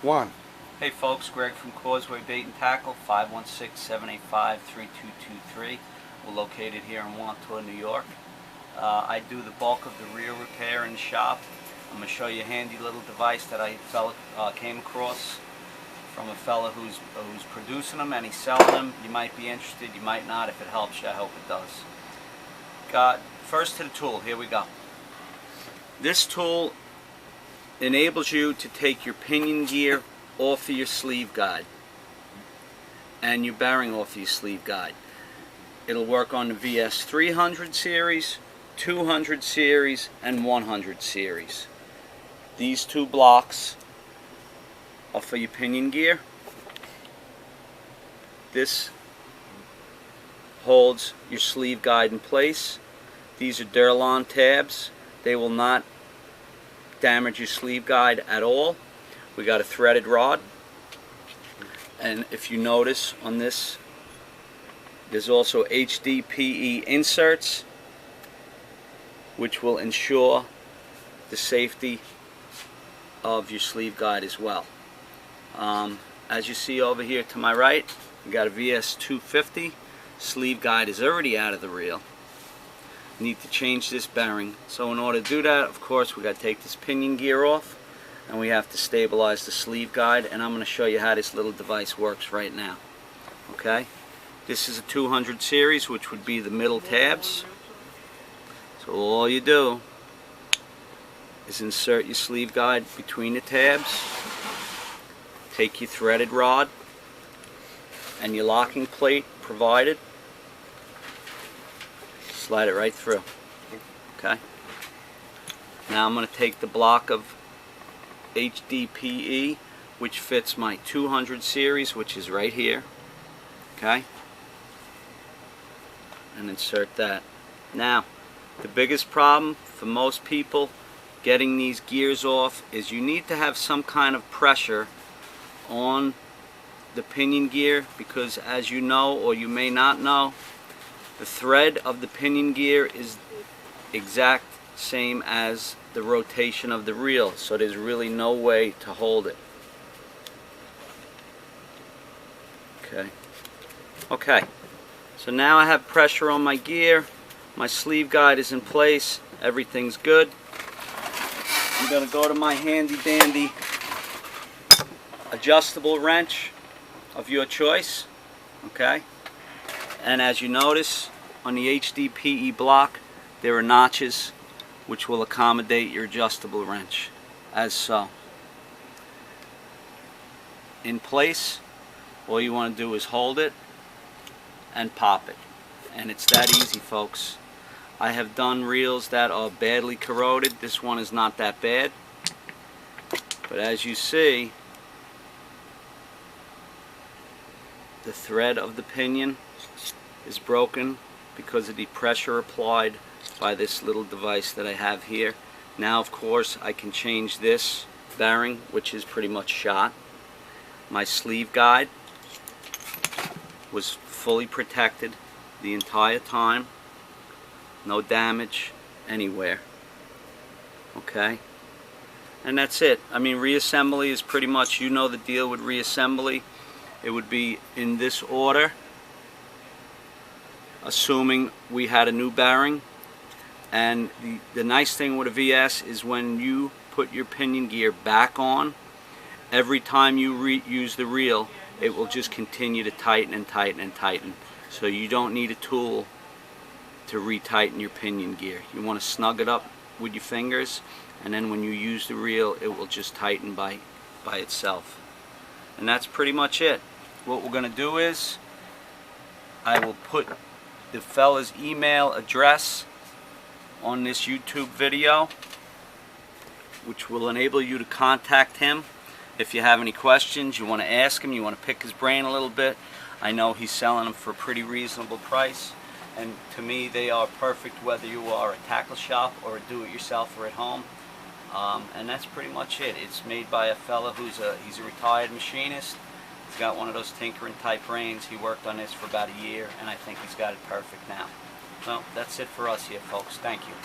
1. Hey folks, Greg from Causeway Bait and Tackle, 516-785-3223. We're located here in Wantua, New York. I do the bulk of the reel repair in the shop. I'm going to show you a handy little device that I came across from a fella who's producing them and he's selling them. You might be interested, you might not. If it helps you, I hope it does. First to the tool, here we go. This tool enables you to take your pinion gear off of your sleeve guide and your bearing off of your sleeve guide. It'll work on the VS 300 series, 200 series, and 100 series. These two blocks are for your pinion gear. This holds your sleeve guide in place. These are Durlon tabs. They will not damage your sleeve guide at all. We got a threaded rod, and if you notice on this, there's also HDPE inserts which will ensure the safety of your sleeve guide as well. As you see over here to my right, we got a VS 250. Sleeve guide is already out of the reel. Need to change this bearing. So in order to do that, of course, we got to take this pinion gear off and we have to stabilize the sleeve guide, and I'm going to show you how this little device works right now. Okay? This is a 200 series, which would be the middle tabs. So all you do is insert your sleeve guide between the tabs, take your threaded rod and your locking plate provided, slide it right through. Okay? Now I'm going to take the block of HDPE which fits my 200 series, which is right here. Okay? And insert that. Now, the biggest problem for most people getting these gears off is you need to have some kind of pressure on the pinion gear, because as you know, or you may not know, the thread of the pinion gear is exact same as the rotation of the reel, so there's really no way to hold it. Okay, so now I have pressure on my gear, my sleeve guide is in place, everything's good. I'm going to go to my handy dandy adjustable wrench of your choice. Okay, and as you notice on the HDPE block there are notches which will accommodate your adjustable wrench, as so. In place, all you want to do is hold it and pop it, and it's that easy, folks. I have done reels that are badly corroded. This one is not that bad, but as you see, the thread of the pinion is broken because of the pressure applied by this little device that I have here. Now of course I can change this bearing, which is pretty much shot. My sleeve guide was fully protected the entire time, no damage anywhere. Okay, and that's it. I mean, reassembly is pretty much, you know the deal with reassembly. It would be in this order, assuming we had a new bearing. And the nice thing with a VS is when you put your pinion gear back on, every time you use the reel, it will just continue to tighten and tighten and tighten. So you don't need a tool to retighten your pinion gear. You want to snug it up with your fingers, and then when you use the reel, it will just tighten by itself. And that's pretty much it. What we're going to do is, I will put the fella's email address on this YouTube video, which will enable you to contact him if you have any questions, you want to ask him, you want to pick his brain a little bit. I know he's selling them for a pretty reasonable price, and to me they are perfect whether you are a tackle shop or a do-it-yourself or at home. And that's pretty much it. It's made by a fella he's a retired machinist. He's got one of those tinkering type brains. He worked on this for about a year, and I think he's got it perfect now. Well, that's it for us here, folks. Thank you.